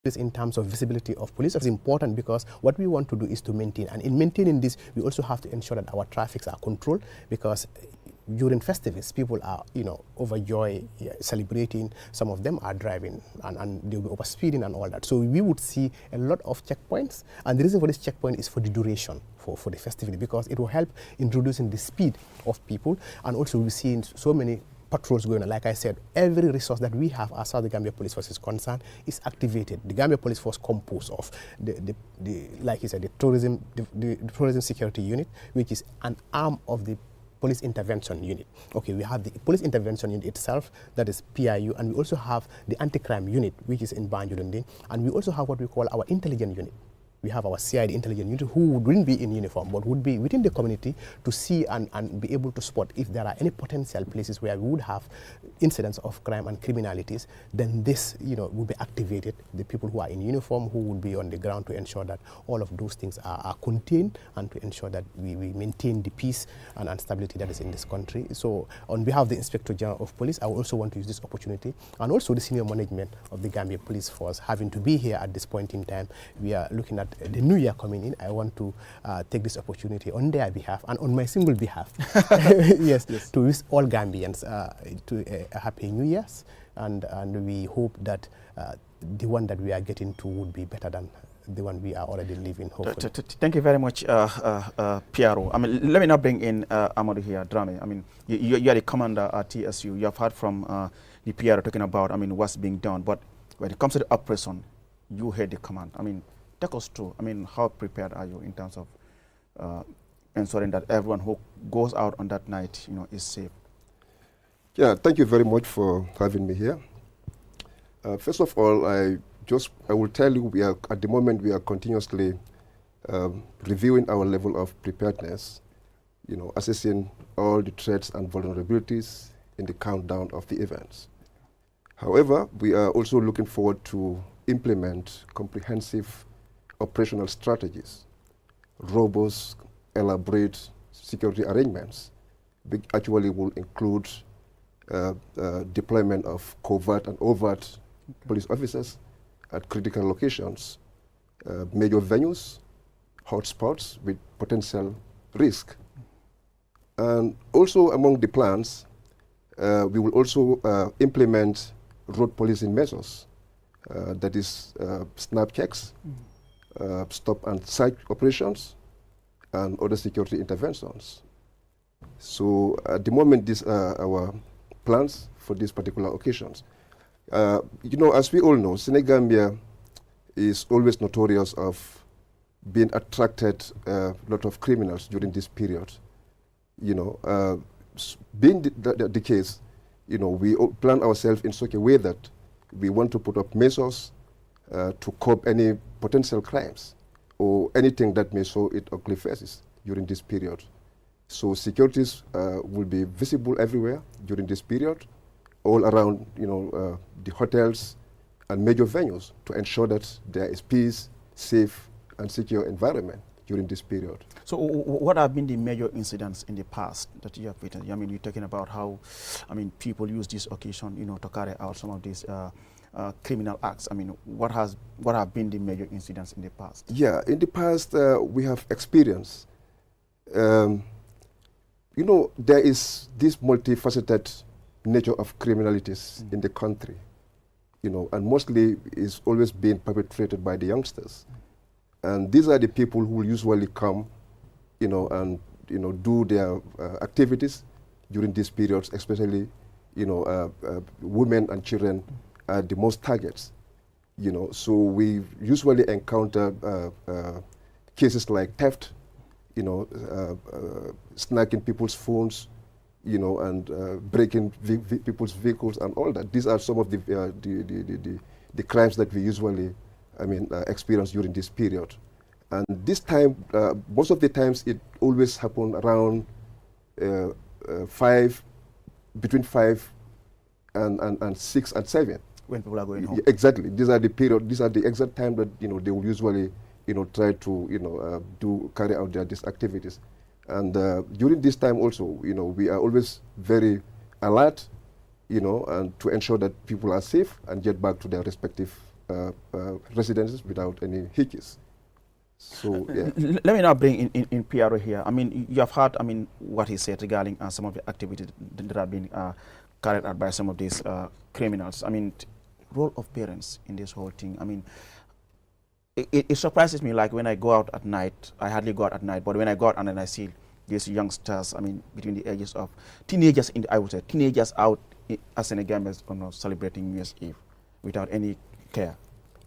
this in terms of visibility of police is important because what we want to do is to maintain, and in maintaining this we also have to ensure that our traffics are controlled, because during festivals people are overjoyed, celebrating. Some of them are driving and they'll be overspeeding and all that, so we would see a lot of checkpoints, and the reason for this checkpoint is for the duration for the festivity, because it will help in reducing the speed of people, and also we're seeing so many patrols going on. Like I said, every resource that we have as far as the Gambia Police Force is concerned is activated. The Gambia Police Force composed of like you said, the tourism security unit, which is an arm of the police intervention unit. Okay, we have the police intervention unit itself, that is PIU, and we also have the anti-crime unit, which is in Banjulundi, and we also have what we call our intelligence unit. We have our CID intelligence unit who wouldn't be in uniform but would be within the community to see and be able to spot if there are any potential places where we would have incidents of crime and criminalities. Then this will be activated. The people who are in uniform who will be on the ground to ensure that all of those things are contained and to ensure that we maintain the peace and stability that is in this country. So on behalf of the Inspector General of Police, I also want to use this opportunity, and also the senior management of the Gambia Police Force having to be here at this point in time. We are looking at the new year coming in. I want to take this opportunity on their behalf and on my single behalf yes, to wish all Gambians to a happy New Year's, and we hope that the one that we are getting to would be better than the one we are already living, hopefully. Thank you very much, Piero. I mean, let me now bring in Amadou here, Drame. I mean, you are the commander at TSU. You have heard from the Piero talking about, I mean, what's being done. But when it comes to the operation, you heard the command. I mean, take us through. I mean, how prepared are you in terms of ensuring that everyone who goes out on that night, is safe? Yeah, thank you very much for having me here. First of all, I will tell you, at the moment we are continuously reviewing our level of preparedness, assessing all the threats and vulnerabilities in the countdown of the events. However, we are also looking forward to implement comprehensive operational strategies, robust, elaborate security arrangements, which actually will include deployment of covert and overt police officers at critical locations, major venues, hotspots with potential risk. And also among the plans, we will also implement road policing measures, that is snap checks, stop and search operations, and other security interventions. So at the moment, these are our plans for these particular occasions. As we all know, Senegambia is always notorious of being attracted a lot of criminals during this period. Being the case, we plan ourselves in such a way that we want to put up measures to curb any potential crimes or anything that may show its ugly faces during this period. So securities will be visible everywhere during this period, all around the hotels and major venues, to ensure that there is peace, safe and secure environment during this period. So what have been the major incidents in the past that you have witnessed? I mean, you're talking about how, people use this occasion, to carry out some of these criminal acts. I mean, what have been the major incidents in the past? Yeah, in the past we have experienced, there is this multifaceted nature of criminalities in the country, and mostly is always being perpetrated by the youngsters. And these are the people who usually come, and, do their activities during these periods, especially, women and children are the most targets, So we usually encounter cases like theft, snatching people's phones, and breaking people's vehicles and all that. These are some of the crimes that we usually, experience during this period. And this time, most of the times, it always happens around between 5 and 6 and 7. When people are going home. Exactly. These are the exact time that, they will usually, try to, carry out these activities. And during this time also, we are always very alert, and to ensure that people are safe and get back to their respective residences without any hitches. So, yeah. Let me now bring in Piero here. I mean, you have heard, I mean, what he said regarding some of the activities that have been carried out by some of these criminals. I mean, role of parents in this whole thing. I mean, it surprises me, like when I go out at night, I hardly go out at night, but when I go out and then I see these youngsters, I mean, between the ages of teenagers, I would say, teenagers out as Senegambers celebrating New Year's Eve without any care.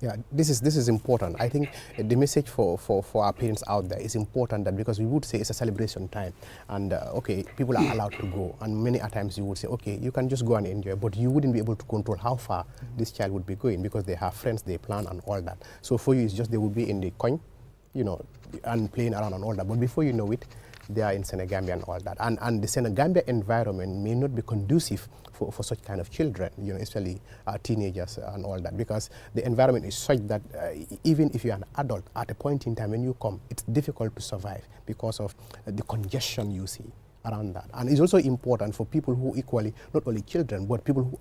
Yeah, this is important. I think the message for our parents out there is important, that because we would say it's a celebration time, and okay, people are allowed to go, and many a times you would say, okay, you can just go and enjoy, but you wouldn't be able to control how far this child would be going, because they have friends, they plan and all that. So for you, it's just they would be in the coin, you know, and playing around and all that. But before you know it, they are in Senegambia and all that. And the Senegambia environment may not be conducive for such kind of children, you know, especially teenagers and all that, because the environment is such that even if you're an adult, at a point in time when you come, it's difficult to survive because of the congestion you see around that. And it's also important for people who equally, not only children, but people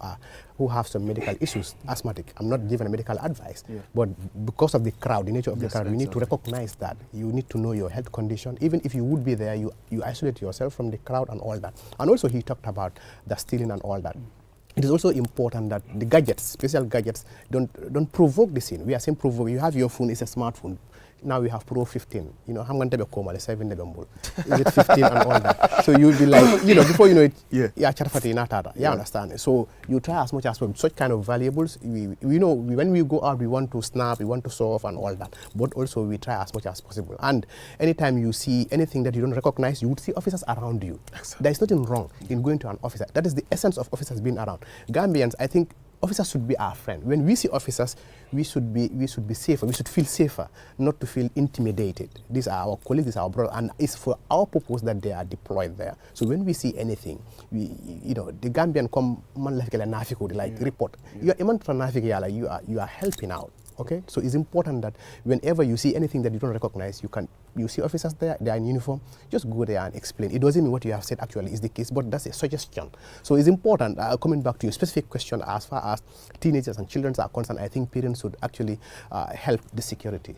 who have some medical issues, asthmatic. I'm not giving medical advice, but because of the crowd, the nature of the crowd, you need to recognize that. You need to know your health condition. Even if you would be there, you isolate yourself from the crowd and all that. And also he talked about the stealing and all that. It is also important that the gadgets, special gadgets, don't provoke the scene. We are saying provoke. You have your phone, it's a smartphone. Now we have Pro 15. You know, I'm going to be coma, 7 Is it 15 and all that? So you'll be like, you know, before you know it, yeah, understand. So you try as much as possible. Such kind of valuables, we know when we go out, we want to snap, we want to show off and all that. But also we try as much as possible. And anytime you see anything that you don't recognize, you would see officers around you. Exactly. There is nothing wrong in going to an officer. That is the essence of officers being around. Gambians, I think, officers should be our friend. When we see officers, we should be safer. We should feel safer, not to feel intimidated. These are our colleagues, these are our brothers, and it's for our purpose that they are deployed there. So when we see anything, you know, the Gambian come man like report. You are you are helping out. Okay, so it's important that whenever you see anything that you don't recognize, you see officers there, they are in uniform, just go there and explain. It doesn't mean what you have said actually is the case, but that's a suggestion. So it's important, coming back to your specific question, as far as teenagers and children are concerned, I think parents should actually help the security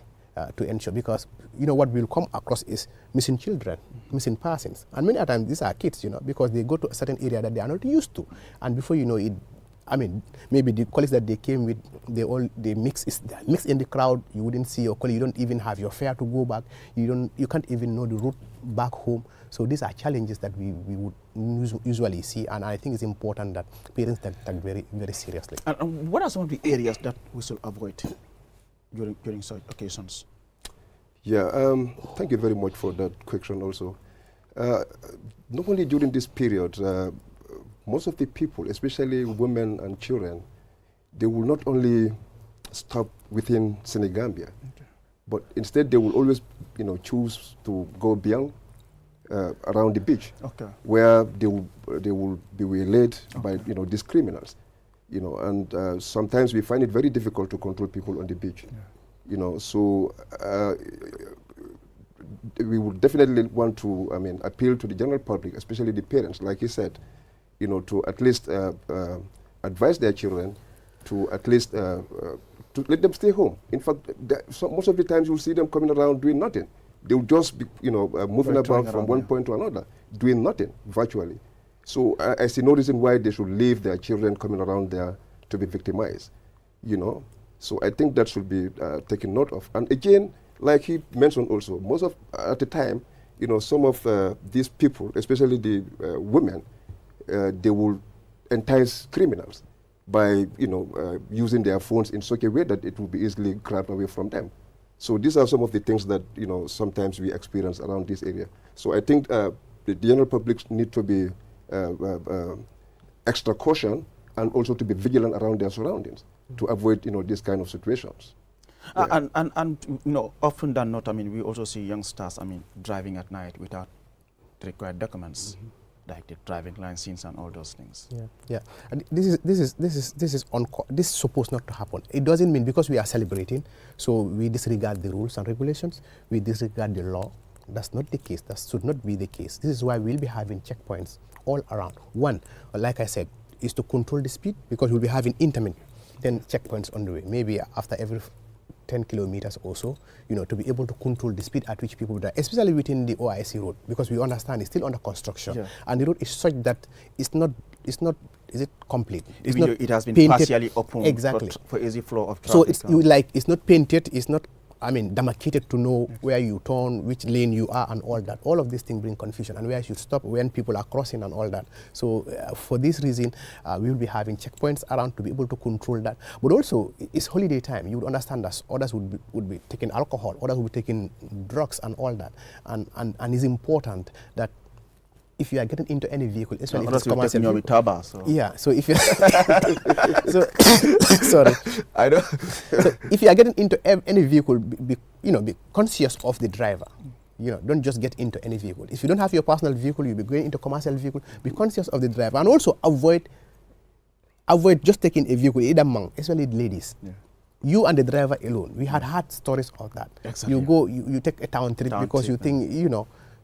to ensure, because, you know, what will come across is missing children, missing persons. And many times these are kids, you know, because they go to a certain area that they are not used to. And before you know it, I mean, maybe the colleagues that they came with, they mix in the crowd. You wouldn't see your colleague. You don't even have your fare to go back. You can't even know the route back home. So these are challenges that we would usually see, and I think it's important that parents take very, very seriously. And what are some of the areas that we should avoid during such occasions? Yeah, thank you very much for that question also. Not only during this period, most of the people, especially women and children, they will not only stop within Senegambia, but instead they will always, you know, choose to go beyond, around the beach, where they will be waylaid by, you know, these criminals, you know, and sometimes we find it very difficult to control people on the beach, you know. So we would definitely want to, I mean, appeal to the general public, especially the parents, like he said, you know, to at least advise their children to at least to let them stay home. In fact, most of the times you'll see them coming around doing nothing. They'll just be, you know, moving about from one point to another, doing nothing virtually. So I see no reason why they should leave their children coming around there to be victimized, you know. So I think that should be taken note of. And again, like he mentioned also, most of at the time, you know, some of these people, especially the women, they will entice criminals by, you know, using their phones in such a way that it will be easily grabbed away from them. So these are some of the things that, you know, sometimes we experience around this area. So I think the general public need to be extra caution and also to be vigilant around their surroundings to avoid, you know, these kind of situations. And you know, often than not, I mean, we also see youngsters, I mean, driving at night without the required documents. Like the driving license and all those things. Yeah. And this is supposed not to happen. It doesn't mean because we are celebrating, so we disregard the rules and regulations, we disregard the law. That's not the case. That should not be the case. This is why we'll be having checkpoints all around. One, like I said, is to control the speed, because we'll be having intermittent 10 checkpoints on the way, maybe after every 10 kilometers or so, to be able to control the speed at which people drive, especially within the OIC road, because we understand it's still under construction, and the road is such that it's not, is it complete? It's not it has been painted. partially open Exactly. for easy flow of traffic. So it's not painted, it's not, demarcated to know where you turn, which lane you are, and all that. All of these things bring confusion, and where you should stop when people are crossing and all that. So for this reason, we will be having checkpoints around to be able to control that. But also, it's holiday time. You would understand that others would be taking alcohol, others would be taking drugs and all that. And it's important that if you are getting into any vehicle, especially if it's commercial vehicle, so if you sorry, I don't. So if you are getting into any vehicle, be conscious of the driver. Don't just get into any vehicle. If you don't have your personal vehicle, you'll be going into commercial vehicle. Be conscious of the driver, and also avoid just taking a vehicle, either man, especially ladies. Yeah. You and the driver alone. We had stories of that. Exactly. You take a town trip because you think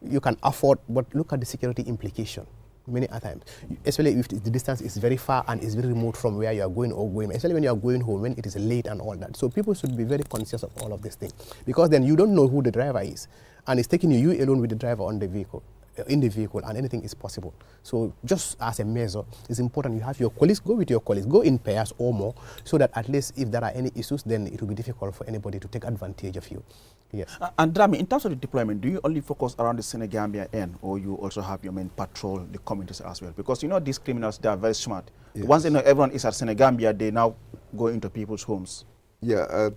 you can afford, but look at the security implication many a times, especially if the distance is very far and is very remote from where you are going especially when you are going home, when it is late and all that. So people should be very conscious of all of these things, because then you don't know who the driver is, and it's taking you alone with the driver in the vehicle, and anything is possible. So just as a measure, it's important you have your colleagues, go with your colleagues, go in pairs or more, so that at least if there are any issues, then it will be difficult for anybody to take advantage of you. Yes. And Drami, in terms of the deployment, do you only focus around the Senegambia end, or you also have your men patrol the communities as well? Because these criminals, they are very smart. Yes. Once they know everyone is at Senegambia, they now go into people's homes. Yeah,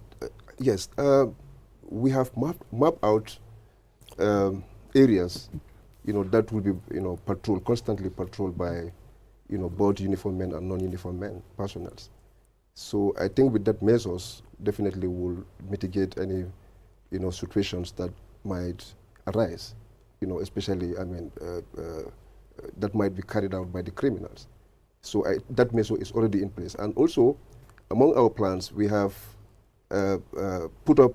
yes. We have mapped out areas, that will be, constantly patrolled by, both uniformed men and non-uniformed men, personnel. So I think with that measures, definitely will mitigate any situations that might arise, especially, that might be carried out by the criminals. So that measure is already in place. And also, among our plans, we have put up,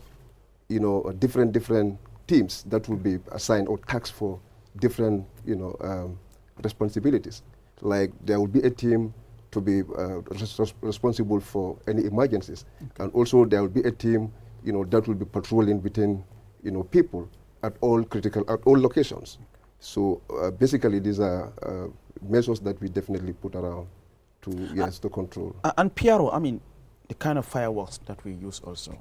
different teams that will be assigned or tasked for different, responsibilities. Like there will be a team to be responsible for any emergencies. Okay. And also there will be a team that will be patrolling within, people at all locations. So basically, these are measures that we definitely put around to control. And Piero, the kind of fireworks that we use also,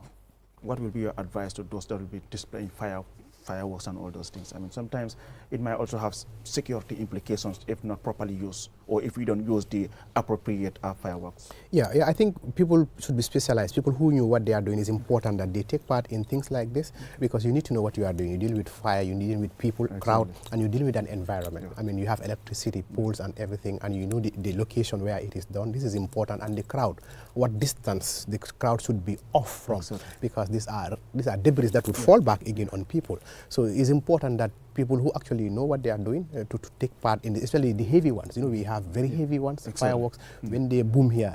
what will be your advice to those that will be displaying fireworks and all those things? Sometimes it might also have security implications if not properly used, or if we don't use the appropriate fireworks. Yeah, I think people should be specialized. People who knew what they are doing, is important that they take part in things like this, because you need to know what you are doing. You deal with fire, you deal with people, crowd, and you deal with an environment. You have electricity, poles and everything, and you know the location where it is done. This is important. And the crowd, what distance the crowd should be off from, because these are debris that would fall back again on people. So it's important that people who actually know what they are doing to take part in especially the heavy ones. We have very heavy ones, fireworks, when they boom here.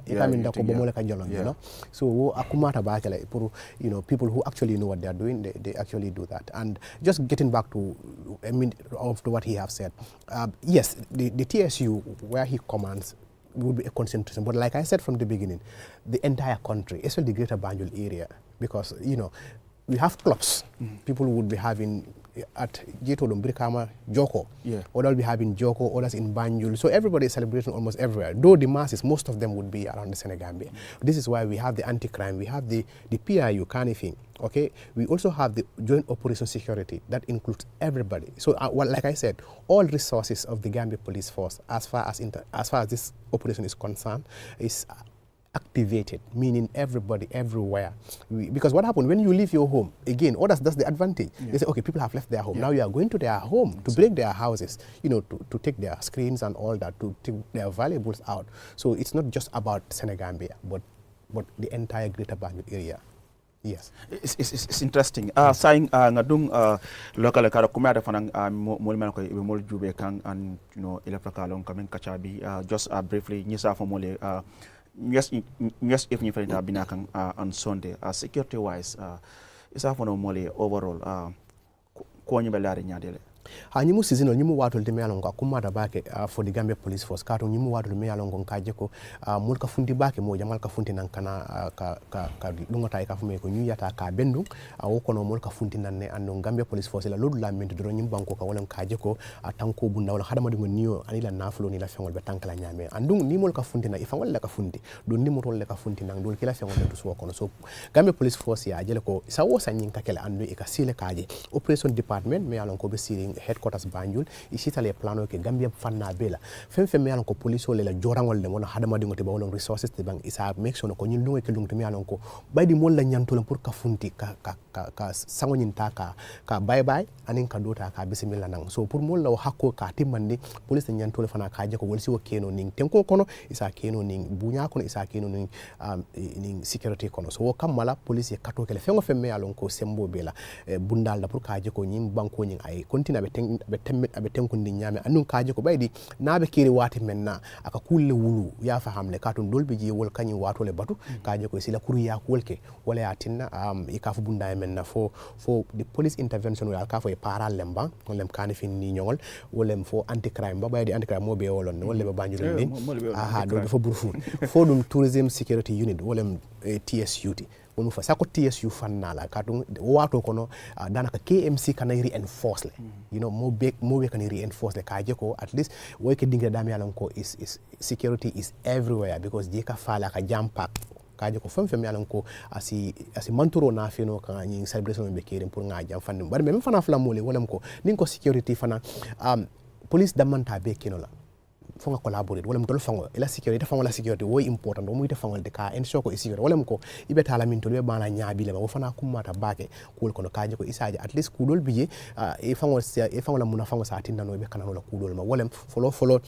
So people who actually know what they are doing, they actually do that. And just getting back to what he has said, yes, the TSU where he commands would be a concentration. But like I said from the beginning, the entire country, especially the greater Banjul area, because, we have clubs. People would be having at Jetodom, Brikama, Joko. Others will be having Joko, others in Banjul. So everybody is celebrating almost everywhere. Though the masses, most of them would be around the Senegambia. This is why we have the anti-crime, we have the PIU, Kanifing. Okay, we also have the joint operation security that includes everybody. So, like I said, all resources of the Gambia Police Force, as far as this operation is concerned, is activated, meaning everybody, everywhere. Because what happened when you leave your home, again, that's the advantage. They say, okay, people have left their home. Now you are going to their home to break their houses, to take their screens and all that, to take their valuables out. So it's not just about Senegambia, but the entire greater Banjul area. Yes, it's interesting. Saying ngadung local kara kumada fanang molman ko ibe mol jube kang and electrical coming kachabi just briefly nyisa for mole yes if you find binakang on Sunday security wise is for no mole overall ko nyibelari nyadele ha nyimu seasonal nyimu watol de melon ko kumata bake for the Gambia Police Force kato nyimu watol me yalon gon kaje ko mulka fundi bake mo jamal ka fundi nan kana ka dungota ka fume ko nyuyata ka bendu o kono mulka fundi nan ne andon Gambia Police Force la lodu la mento do nyim banko ka wala kaje ko tanko bunda wala hadama dingo niyo anila nafulo ni la fengol be tankala nyame andun ni mulka fundi na ifa wala ka fundi do ni motol le ka fundi nan dol kila fengol do so kono so Gambia Police Force ya jele ko sa wo sanyin ka kala andu e ka sile kaje operation department me yalon ko be sile headquarters Banjul isitale plano ke Gambia fanna bela fem yalon ko police ole la jorangol le ngona hadama dingo te bawlon resources te bang isa make sure ko nyil dungo ke dungo te yalon ko baydi mol la nyantole pour ka funti ka sango nyinta ka bye bye anin ka dota ka bismillah nang so pour mol la hakko ka timmande police nyantole fana ka je ko wolsi wo keno ning tenko kono isa keno ning bunya kono isa keno ning ning security kono so wo kamala police kato ke le fengo fem yalon ko sembo bela bundal da pour ka je ko nyim banko nyin ay continue abe tenkundi nyame annun kaje ko baydi nabe kiri wati menna aka kulle wulu ya fahamle katun dolbe je wol kanyi wato le batu kaje ko sila kuru ya kolke wala ya tinna ikafu bunda menna fo the police intervention wala ka fo e paral lemba lem kan fin ni nyongol wala fo anti crime ba baydi anti crime mo be wolon wala be banjul ni aha do fo burfu fo dum tourism security unit wala TSUT wonu fa sako TSU fannala kadum wato kono danaka KMC kana reinforce le you know mo be kana reinforce le kaje ko at least way ke dingra dam yalan ko is security is everywhere because je ka fala ka jam pack kaje ko fem yalan ko asi manturo na feno kan ni celebration be keren pour nga jam fandim bar même fana flamole wonam ko nin ko security fana police damanta be kenola fonga collaborate wala mtol fango ila security fango la security wo important o muite fango de ka en soko security wala mko ibe tala min tol be bana nyaabi le ba fana kumata bake kul kono kaje ko isaje at least kudol biye e fango la muna fango sa tinda no be kana wala kudol ma wala follow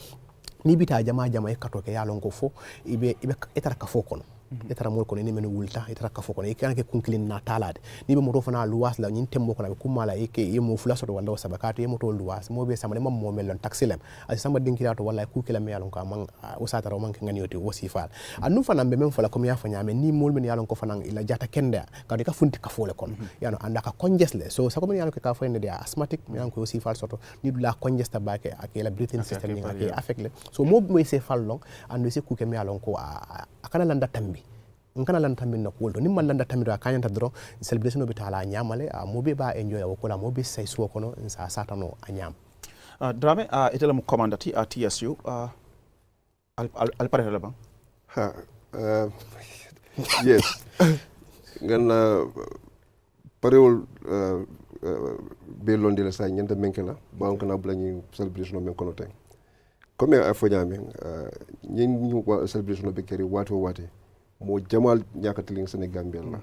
ni bita jama e katoke yalon ko fo ibe etara ka fo kono etara mol kono ni men wulta etara ka fo kono e kanake kunklin na talade ni be moto fana luwas la nyin tembo kono be kumala e ke e mo fula soto wala sabakato e moto luwas mo be samale mam mo melon taxilem asi samba dinkirato wala ku kila me yalon ko man usata ro man ke ngani yoti wosifal anu fana be mem fala ko mi yafa nyame ni mol men yalon ko fana ila jata kende ka de ka funti ka fole kono yano anda ka congestle so sako men yalon ka fo de asthmatic mi yalon ko wosifal soto ni la congesta bake akela breathing system ni ake affect le so mo be se fallong ando se ku ke mi yalon ko akana landa tambi ngana lan tambi na kulto nimma landa tambi do kanyanta dro celebration no bitala nyamale mobe ba enjoy o kola mobe say so kono sa satano anyam Drame etela mu commandant TSU al parental bang yes ngana parewol be londe la sa nyanta menkela ba on kana blani celebration no men kono ten comme a fo nyame nyin ñu celebration no be keri wato wate mo jamal nyakatiling Senegambia la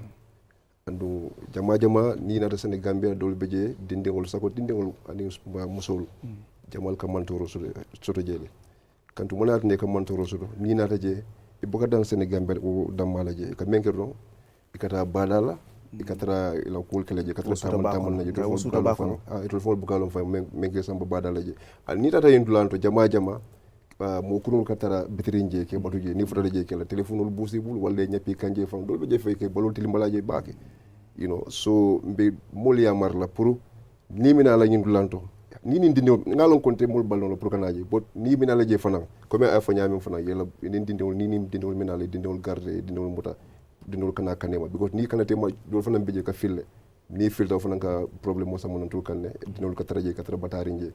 andu jama ni na Senegambia dol beje dindengol sako dindengol ani musol jamal ka mantoro soto jele kantu mo naat ne ka mantoro soto ni na je e boka dan Senegambia o damala je ka menkero ikata balala ikatra ila kul kele je katra tamal na je do fo bukalon fa menke samba badala je ni tata yendulanto jama mo kunul katara bitrinje ke batuje ni fotale je ke la telephone busibul wala nyapi kanje fam do je fay ke balol tilimbala je baake you know so mbe molia marla pour ni mina la nyindulanto ni dindino ngalon konte mol balon pour kanaje bot ni mina la je fanam comme ay fa nyami fanam yela ni dindino ni dindino mina la dindino garde dindino muta dindino kana kanema because ni kana tema do fanam beje ka fille ni filta fanam ka problème mo samonon to kanne dindino ka taraje ka tara batarinje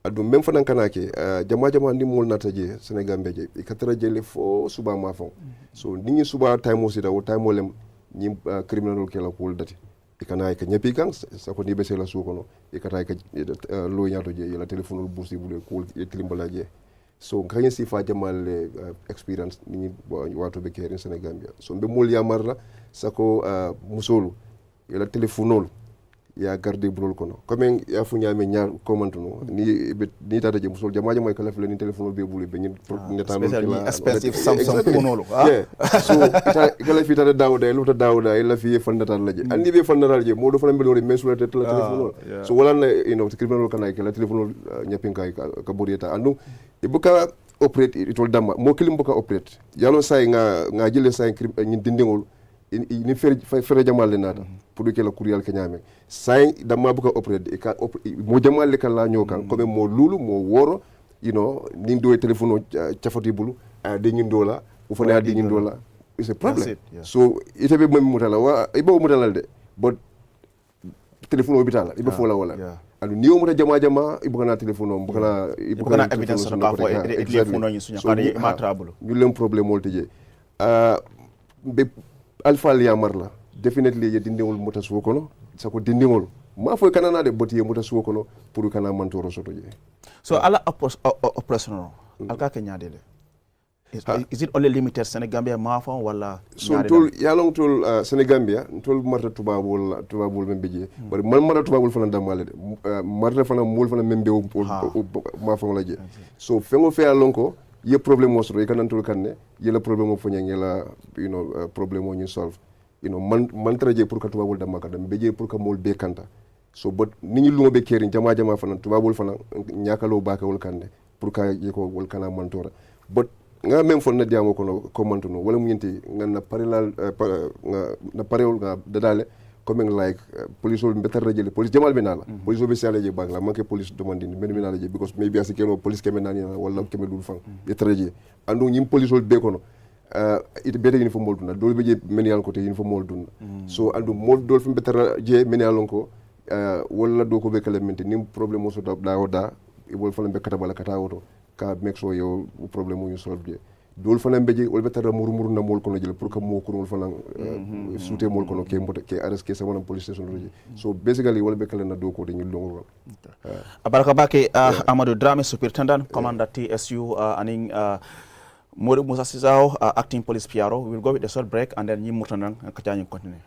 adu même fanan kanake jama ni mol nata je Senegambia je ikatara jele fo suba ma fon so ni suba time o sita o time o lem ni criminal ke la kul dati ikana ka nyapi kan sa ko ni be sela su kono ikata ka lo nyato je la telephone busi bule kul etlimbala je so ngani si fa jamal experience ni wato be kerin Senegambia so be mol ya marla sako musolu la telephone ya garde brol kono comme ya fu nyame nyar komantuno ni tata je musol jama moy kala fle ni telephone be bulu be ni netalo la expensive Samsung phone so kala fi tata dawda la fi fandatal la je andi be fandatal je modo fana mbelore mesula te telephone so wala na criminal kana kala telephone nyapin kay ka borieta andu ibuka operate itol dama mo kilim buka operate yalo say nga jele say ni dindingol ni fere jamal le nata pour que la courriel ke nyame say dama buka operate e ka mo jamal le kala nyokan comme mo lulu mo woro ni do telephone chafati bulu de ngindola o fana de ngindola it's a problem so ite be mo mutala wa ibo mutala de but telephone obitala ibo fola wala anu ni o muta jama ibo kana telephone o ibo kana evidence no ka fo e telephone ni sunya kare ma trouble ñu lem problème molti je be alpha liamar la definitely ye dindewol muta suwo kono sako dindewol ma fo kanana de boti ye muta suwo kono pour kana mantoro soto je so ala operational alka ke nyaadele is it only limited Senegambia ma fa wala so tol yalong tol Senegambia tol marta tubabul membe je bari man marta tubabul fana damale de marta fana mol fana membe ma fa la je so fengo fe yalong ko ye problème mo soto e kanan tol kanne ye la problème mo fonya ngela problème mo ñu solve man traje pour ka tubabul damma ka dem beje pour ka mol be kanta so but ni ñu lumo be keri jama fana tubabul fana nyakalo baka wol kanne pour ka ye ko wol kana mantora but nga même fon na diamo kono commentuno wala mu ñenti nga na parallel na parewol nga dadale comme like police will better rejele police jamal benala police be sale je bag la manke police demanding men benala je because maybe as keno police kemen nani wala kemen dul fang better je andu ñim police will be kono it better uniform molduna dol be je men yal ko te uniform molduna so andu mod dol fum better je men yal ko wala do ko be kala mente nim problème mo so da oda e wol fala be kata bala kata woto ka make sure yo problème ñu solve je dol fana mbeje wol betara murmur na mol kono jël pour que mo ko wol fana souté mol kono ke mbote ke arrest ke sama police station roji so basically wol be kala na do ko de ñu longo abaraka bake Amadou Dramé superintendent commander TSU aning Modou Musa Sisao acting police PRO. We will go with a short break and then you mutanan continue.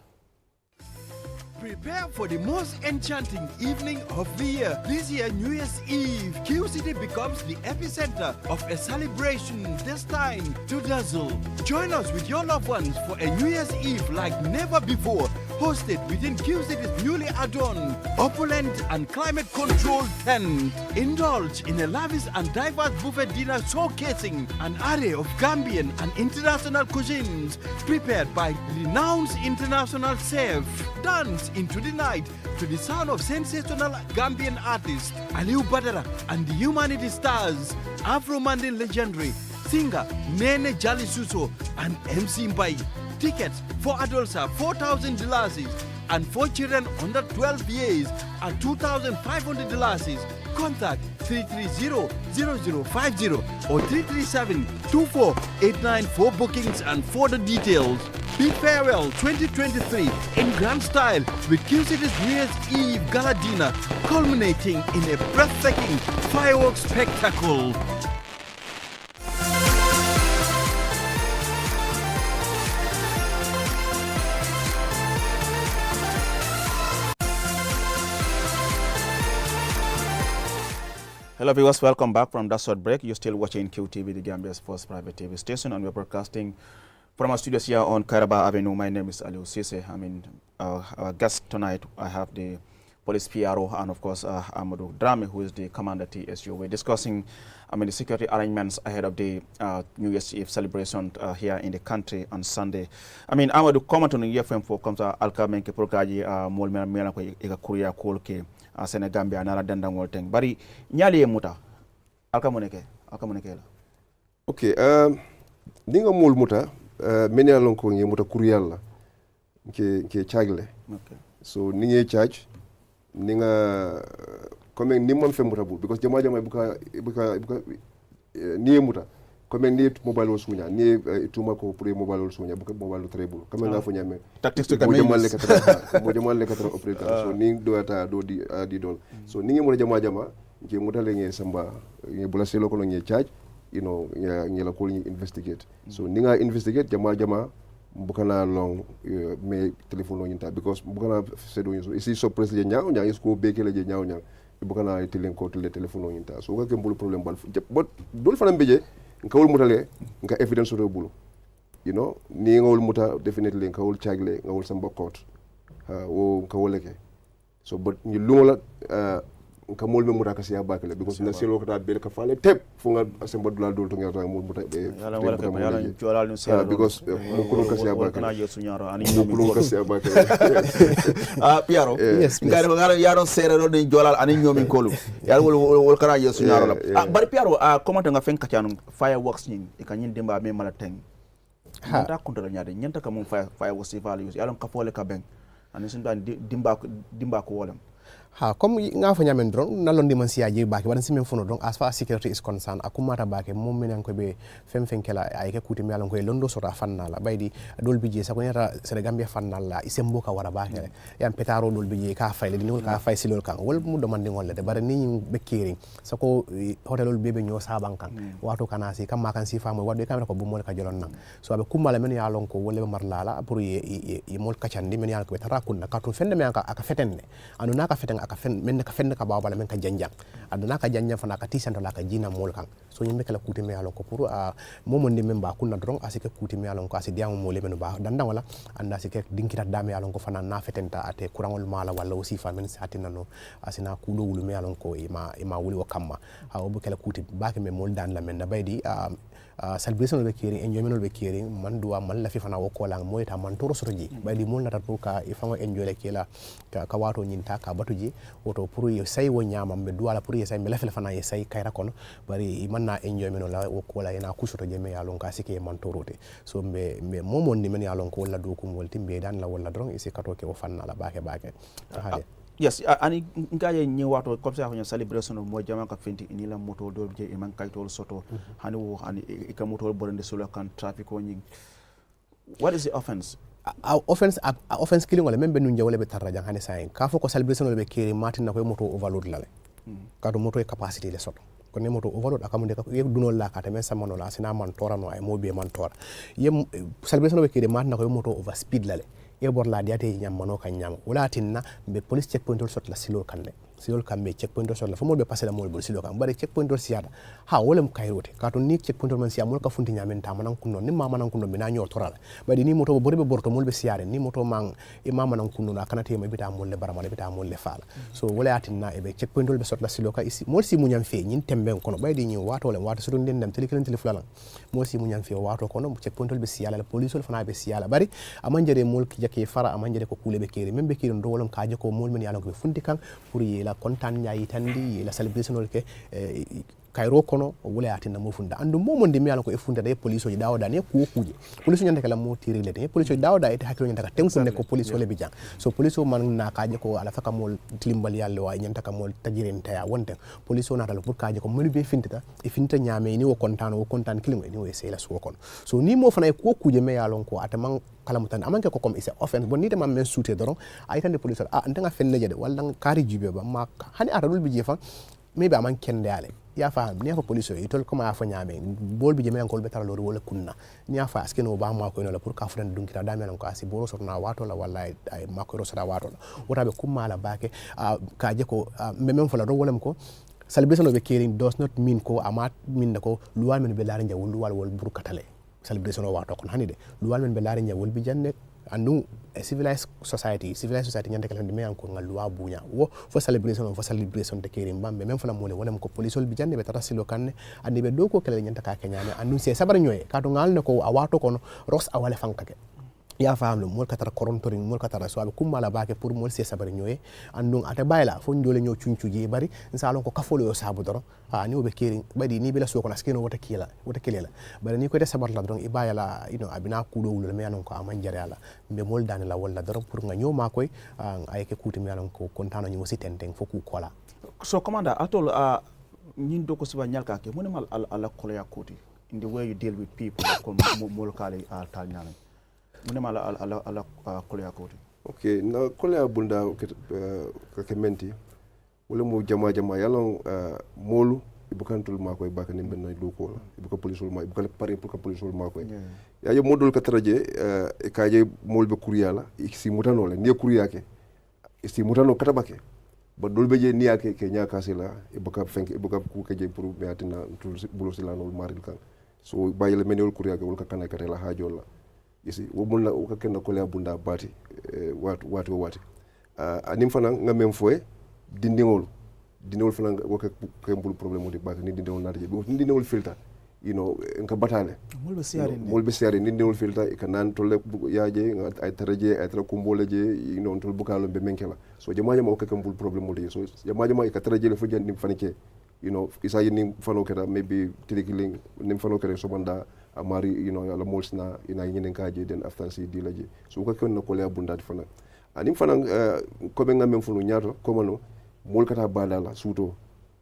Prepare for the most enchanting evening of the year. This year, New Year's Eve, Q City becomes the epicenter of a celebration destined to dazzle. Join us with your loved ones for a New Year's Eve like never before, hosted within Q City's newly adorned, opulent and climate-controlled tent. Indulge in a lavish and diverse buffet dinner showcasing an array of Gambian and international cuisines prepared by renowned international chefs. Dance into the night to the sound of sensational Gambian artists Aliu Badara and the Humanity Stars, Afro-Mandin legendary singer Nene Jali Suso and MC Mbai. Tickets for adults are $4,000 and for children under 12 years are $2,500. Contact 330-0050 or 337-2489 for bookings and further details. Big Farewell 2023 in grand style with Q City's New Year's Eve Gala Dinner, culminating in a breathtaking fireworks spectacle. Hello viewers, welcome back from that short break. You're still watching QTV, the Gambia's first private TV station, and we're broadcasting from our studios here on Kairaba Avenue. My name is Aliu Sise. Our guest tonight, I have the police PRO and of course Amadou Dramé, who is the commander TSU. We're discussing the security arrangements ahead of the New Year's Eve celebration here in the country on Sunday. Amadou, comment on the FM for comes alka menke prokaji mol mena ko ega kuriya kolke Senegambia nara dandangol teng bari nyali muta alka moneke la. Okay, dinga mol muta meni alon ko ngi muta kuriyal la ke chagle. Okay. So ninge charge ninga comme ni mon fe muta bu because jama buka ni muta comme ni mobile wo sunya ni tuma ko pour mobile wo sunya buka mobile treble comme nga fo nyame tactics to mo jamal le katra operator so ni do ata do di don so ninge muta jama ke muta le ngi samba ngi bula selo ko ngi charge ngi la ko ni investigate so ninga investigate jama bukana long me telephone nyinta because bukana sedo so isi so president nyaaw isko bekele je nyaaw bukana telen ko tele telephone nyinta so ka kembul problem bal but dol fana beje ngawul mutale nga evidence do bulu ni ngawul muta definitely ngawul chagle ngawul samba court wo ngawuleke so but ni lumola nka mol me muta ka siya bakale because na selo ka bel ka fale tep fu nga assemba dula dol to ngata mo muta be yala wala ka yala jolal no selo because mo kuno ka siya bakale kana yesu nyaro ani mo kuno ka siya bakale Piero Yes, ngare ngare yaro sere do de jolal ani nyomi kolu yalla wol kana yesu nyaro la bari Piero comment nga fen ka tianu fireworks ni e ka nyin demba me mala teng ta kunta nyaade nyanta ka mum fireworks values yalla ka fole ka ben ani sun dan dimba ko wolam comme nga fa nyamen dron nalondi man siyaji baki wadan simen fono donc as far as security is concerned akumata baki mom minen ko be fem kela ay ke kuti mi alon ko londo sota fannala baydi dol bije sa ko nyata sere gambia fannala isembo ka wara baki yam petaro dol bije ka fayle ni ka fay silol kan wol mu demande ngolle de bare ni be kering sa ko hotelol bebe nyo saban kan wato kana si kam makan si famo wadde kamera ko bu mol ka jolon nan so be kumala men ya lon ko wolle marlala pour ye mol kacandi men ya ko tara kunna katun fende men aka fetenne anu naka feten aka fen men ka fende ka bawbala men ka janjang aduna ka janjang fana ka tisanto la ka jina mol kan so nyimbe kala kuti me alon ko pour momondi men ba kunna dron asike kuti me alon ko asi diamo mole men ba danda wala anda asike dinkita dame alon ko fana na fetenta ate kurangol mala wala aussi fa men satina no asina kudo wulu me alon ko ima wuli wa kamma ha obu kala kuti ba ke me mol dan la men da baydi celebration be kiri enjoyment be kiri man duwa man la fi fana wo ko lang moy ta man toro soto ji baydi mol nata pour ka e fama enjoy le kila ka wato nyinta ka batuji woto pour ye say wo nyama be duwala pour ye say me la fana ye say kayra kono bari man na enjoyment la wo ko la ina kusoto je me yalon ka sike man torote so be momon ni men yalon ko wala do ko wolti be dan la wala dron isi kato ke wo fanna la baake yes ani ngaye ni wato comme ça honya celebration mo jama ka fenti ni la moto do je e man kaytol soto hani wo hani e ka moto borande solo kan traffic o ni what is the offense offense killing wala membe nun jawle be tarraja hani say ka fo ko celebration be kiri martin na ko moto overload la ka do moto e capacity le soto ko ne moto overload akamunde ka ye dunol la ka tame samano la sina man tora no ay mo be man tora ye celebration be kiri martin na ko moto over speed la le e bor la diate nyamano kan nyam wala tinna be police checkpoint sot la silo kan le silol kambe checkpoint sot la fo mo be passer la mo bol silo kan bari checkpoint siada ha wolem kayrote ka to ni checkpoint man siya mo ka funti nyamen ta manan kunno ni mama nan kunno mina nyor torala bari ni moto borbe borto mo be siade ni moto man e mama nan kunno na kanate ma bita mo le barama le bita mo le fala so wala tinna e be checkpoint be sot la silo ka isi mo si mu nyam fe nyin temben kono baydi ni wato le wato so den dem telekelen telefulala mo si mu nyam fe wato kono checkpoint be siala la police fana be siala bari amanjere mol ke fara amanjere ko kule be keri membe keri ndo wolom kaaje ko mol men yalon ko funti kan pour yela kontan nyayi tandi la celebration ke kayro kono wala atina mo funda andu momondi mi yalon ko e funda de police o dawda ne ko kuje police nyande kala mo tiri le de police o dawda e hakilo nyanta ka tenku ne ko police o le bijang so police o man na kaaje ko ala faka mol tilimbal yallo wa nyanta ka mol tajiren taya wonte police o natal pour kaaje ko mol be fintita e finta nyame ni wo kontan kilimo ni wo e sela so kon so ni mo fana e ko kuje me yalon ko ataman kala mutan amanke ko comme c'est offense bon ni de mam men souté doron ay tande police ndanga fenne jede wala kari jibe ba ma hani ata dul bi jefa me ba man kende ale ya fa ne ko police yi tol kuma fa nyame bol bi jeme ko be tara lori wala kunna ni fa aske no ba ma ko no la pour ka furan dun kita da men ko asi boro sorna wato la wallahi ay makko sota wato la wota be kuma la bake ka je ko me men fola do wolem ko celebration of caring does not mean ko amat min ko luwal men be laare njawul luwal wol bur katale celebration o wato kon hanide luwal men be laare njawul bi janne andu civilized society nyande kala de men ko ngal luwa bunya wo fo celebration de keri mbambe même fala mole wala ko police bi janne be tata silo kanne andi be do ko kala nyanta ka kenyame andu se sabar nyoy ka to ngal ne ko a wato kono ros a wala fankake ya faamlo mol katara korontoring mol katara so abe kumala baake pour mol se sabar nyoy andun ata bayla fo ndole nyo cuncuji bari nsalon ko kafolo yo sabu doro ni obe keri badi ni bila so ko naskeno wata kelela bari ni ko te sabar la don ibayala abina kudo wul me anon ko aman jare ala be mol dan la wala doro pour nga nyoma koy ay ke kuti me anon ko kontano nyi wosi tenteng fo ku kola so commander atol nyin do ko siba nyalka ke monimal ala kolya kuti in the way you deal with people ko mol kale tal nyala munema ala kolya koti okay na kolya bunda ke menti wala mo jama yalon molu ibukantul mako ibaka ni benna loko ibuka police ma ibuka pare pour ka police mako ya yo modol ka traje e kaje molbe kuriyala isi mutano le ni kuriyake isi mutano katabake ba dolbe je ni yake ke nyaka sila ibuka ku ke je pour meatina tul bulo sila no maril kan so bayele menol kuriyake wol ka kana katela hajola isi wo mun la ka kenna ko le bunda bati wati anim fana nga mem foye dindingol dinewol fana woke kembul problem odi bak ni dinewol naati because ni dinewol filter nka batale molbe siare ni dinewol filter e kanan tolle yaaje ay taraje ay tara kumbole je tol bukalo be menkela so jamaje ma woke kembul problem odi so jamaje ma e ka taraje le fujan nim fanike isa nim fano keda maybe tilikiling nim fano keda so banda amari ala molsna ina nyinen kaje den after si dilaje so ko kon na ko le abundati fana anim fana ko be ngam funu nyaato ko mano mol kata badala suto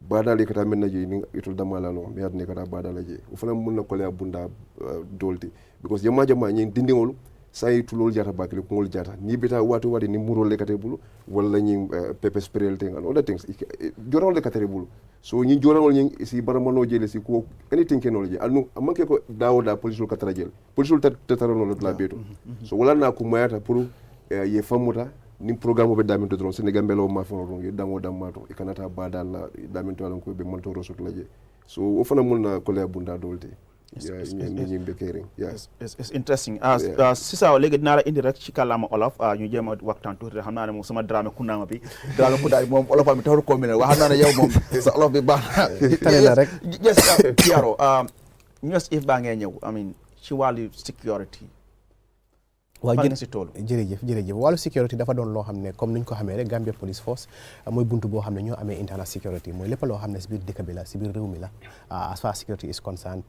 badale kata men naji ni itul damala no mi adne kata badala je o fana mun na ko le abunda dolti because jama nyi dindingol say tulol jata bakle ko ngol jata ni beta wato wadi ni muro le kate bulu wala nyi pepe spray thing and other things jorol le kate bulu so nyi jorol nyi si baramano jele si ko anything kenology anu amanke ko dawoda police katara jel police tataro no la beto so wala na ko mayata pour ye famuta ni programme be daminto dron Sénégal mbelo ma fa ron ye dango damato e kanata badal la daminto lan ko be monto rosot laje so o fana mun na ko le bunda dolte it's interesting sisa legi dinaa indi rek ci kàllaama olof ñu jéem a waxtaan tuuti xam naa ne moom sama Dramé kunnaama bi Dramé kunnaama bi moom olofam bi taxul ko mel wax naa ne yow moom sa olof bi baax na tane la rek yes Piero if baa ngee ñëw I mean ci wàllu security waaw jërëjëf wàllu sécurité dafa doon loo xam ne comme niñ ko xamee rek Gambia Police Force mooy buntu boo xam ne ñoo amee internal security mooy lépp loo xam ne si biir dëkk bi la si biir réew mi la as far as security is concerned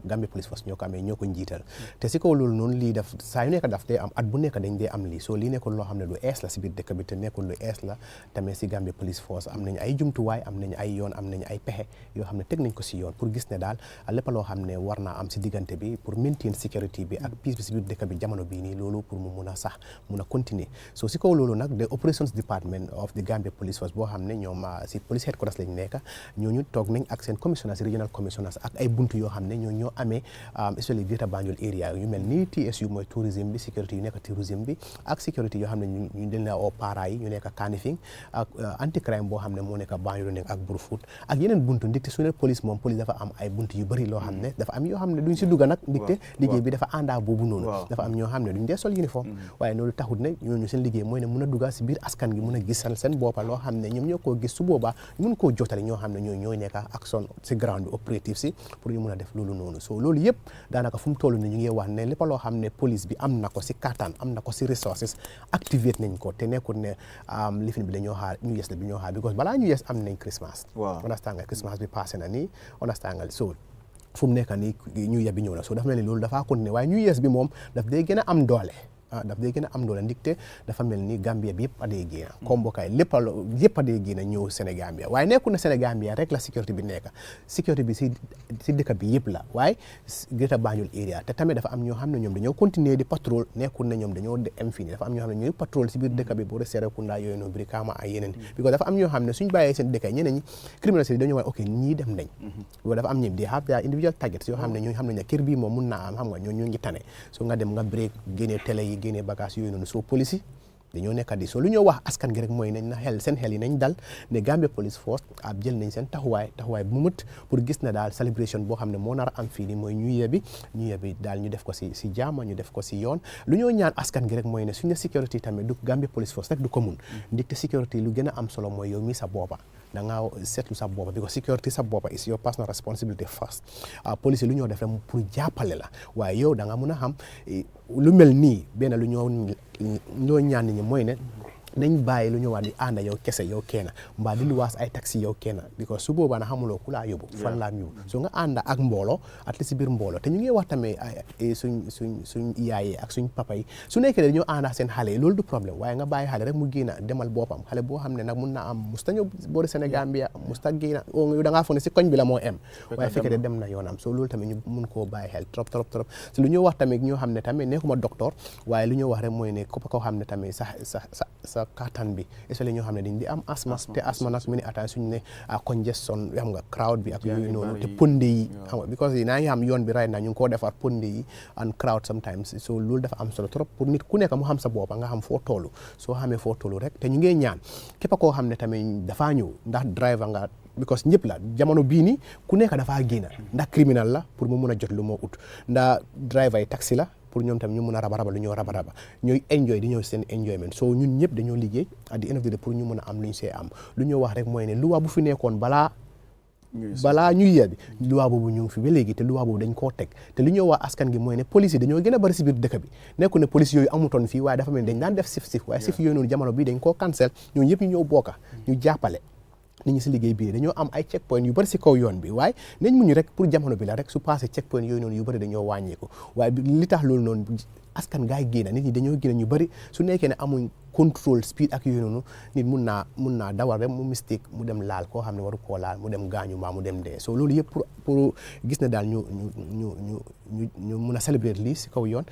Gambia Police Force ñoo ko amee ñoo ko njiital te si kaw loolu noonu lii def saa yu nekk daf dee am at bu nekk dañ dee am lii soo lii nekkul loo xam ne lu ees la si biir dëkk bi te nekkul lu ees la tamit si Gambia Police Force am nañu ay jumtuwaay am nañu ay yoon am nañu ay pexe yoo xam ne teg nañ ko si yoon pour gis ne daal lépp loo xam ne war naa am si diggante bi pour maintain sécurité bi ak peace bi si biir dëkk bi jamono bii nii loolu pour mu mun a sax mun a continuer so si kaw loolu nag the operations department of the Gambia Police Force boo xam ne ñoom si police headquarters lañ nekk ñooñu toog nañ ak seen commissioners regional commissioners ak ay buntu yoo xam ne ñoo amee especially Greater Banjul area yu mel ni TSU mooy tourisme bi sécurité yu nekk tourisme bi ak sécurité yoo xam ne ñu dañ la oo para yi ñu nekk Kanifing ak anti crime boo xam ne moo nekk Banjul nekk ak Brufut ak yeneen buntu ndikte su ne police moom police dafa am ay buntu yu bëri loo xam ne dafa am yoo xam ne duñ si dugga nag ndikte liggéey bi dafa àndaa boobu noonu dafa am ñoo xam ne duñ dee sol uniforme waaye loolu taxut ne ñooñu seen liggéey mooy ne mun a dugga si biir askan gi mun a gisal seen boppa loo xam ne ñoom ñoo koo gis su boobaa ñu mun koo jotale ñoo xam ne ñooy nekk action si ground bi opérative si pour ñu mun a def loolu noonu so loolu yëpp daanaka fu mu toll ni ñu ngi wax ne lépp loo xam ne police bi am na ko si kattan am na ko si resources activate nañ ko te nekkul ne lifin bi dañoo xaar ñu yes la bi ñoo xaar because balaa ñu yes am nañ Christmas understand nga Christmas bi passé na nii understand nga so fu mu nekk nii ñu yes bi ñëw na so dafa mel ni loolu dafaa continuer waaye ñu yes bi moom daf day gën a am doole daf day gën a am doole ndikte dafa mel ni Gambia bi yëpp a dee génn kombokaay lépp yëpp a dee génn ñëw Sénégambia waaye nekkul na Sénégambia rek la sécurité bi nekk sécurité bi si dëkk bi yëpp la waaye Greater Banjul area te tamit dafa am ñoo xam ne ñoom dañoo continuer di patrol nekkul na ñoom dañoo dem fii dafa am ñoo xam ne ñooy patrol si biir dëkk bi boo Serekunda yooyu noonu Brikama ay yeneen because dafa am ñoo xam ne suñ bàyyee seen dëkk ñeneen ñi criminels yi dañoo wax ok ñii dem nañ loolu dafa am ñi di have their individual targets yoo xam ne ñoo xam ne kër bii moom mun naa am xam nga ñoo ngi tane so nga dem nga break génnee télé yi génnee bagage yooyu noonu soo police yi dañoo nekk di so lu ñoo wax askan gi rek mooy nañ na seen xel yi nañ dal ne Gambia Police Force ab jël nañ seen taxawaay bu mët pour gis na daal celebration boo xam ne moo nar a am fii nii mooy ñu yebi daal ñu def ko si jaama ñu def ko si yoon lu ñoo ñaan askan gi rek mooy ne suñu sécurité tamit du Gambia Police Force rek du ko mun ndikte sécurité lu gën a am solo mooy yow mi sa boppa da nga seetlu sa boppa because security sa boppa is your personal responsibility first police lu ñoo def rek pour jàppale la waaye yow da nga mun a xam lu mel nii benn lu ñoo ñaan nit ñi mooy ne nañ bàyyi lu ñu wax di ànda yow kese yow kenn mbaa di luwaas ay taxi yow kenn because su boobaa na xamuloo ku laa yóbbu fan laa yóbbu so nga ànda ak mbooloo at least si biir mbooloo te ñu ngi wax tamit suñ yaayee ak suñ papa yi su nekkee dañoo ànda seen xale yi loolu du problème waaye nga bàyyi xale rek mu génn demal boppam xale boo xam ne nag mun na am musta ñëw boori Sénégambia musta génn da ngaa foog ne si koñ bi la moo em waaye fekkee de dem na yoonam so loolu tamit ñu mun koo bàyyi xel trop si lu ñu wax tamit ñoo xam ne tamit nekkuma docteur waaye lu ñu wax rek mooy ne képp koo xam ne tamit sa kattan bi especially ñoo xam ne dañ di am asthma te asthma nag mu ne attan suñu ne congestion xam nga crowd bi ak yooyu noonu te ponde yi xam nga because naa ngi xam yoon bi right na ñu ngi koo defar ponde yi and crowd sometimes so loolu dafa am solo trop pour nit ku nekk mu xam sa boppa nga xam foo toolu soo xamee foo toolu rek te ñu ngee ñaan képp koo xam ne tamit dafaa ñëw ndax driver nga because ñëpp la jamono bii nii ku nekk dafaa génn ndax criminal la pour mu mun a jot lu moo ut ndax driver yi taxi la pour ñoom tam ñu mun a raba lu ñoo raba ñooy enjoy di ñëw seen enjoyment so ñun ñëpp dañoo liggéey at the end of the day pour ñu mun a am lu ñu see am lu ñoo wax rek mooy ne luwaa bu fi nekkoon balaa ñuy yebbi luwaa boobu ñu ngi fi ba léegi te luwaa boobu dañ koo teg te li ñoo wax askan gi mooy ne police yi dañoo gën a bari si biir dëkk bi nekku ne police yooyu amutoon fii waaye dafa mel dañ daan def sif waaye sif yooyu noonu jamono bi dañ koo cancel ñoo yëpp ñu ñëw bokka ñu jàppale nit ñi si liggéey bi dañoo am ay checkpoint yu bëri si kaw yoon bi waaye nañ muñu rek pour jamono bi la rek su passé checkpoint yooyu noonu yu bëri dañoo wàññeeku waaye li tax loolu noonu askan gaay génn nit ñi dañoo génn ñu bëri su nekkee ne amuñ control speed ak yooyu noonu nit mun naa dawal rek mu mistake mu dem laal koo xam ne waru koo laal mu dem gaañu mbaa mu dem dee so loolu yëpp pour gis na daal ñu mun a célébrer lii si kaw yoon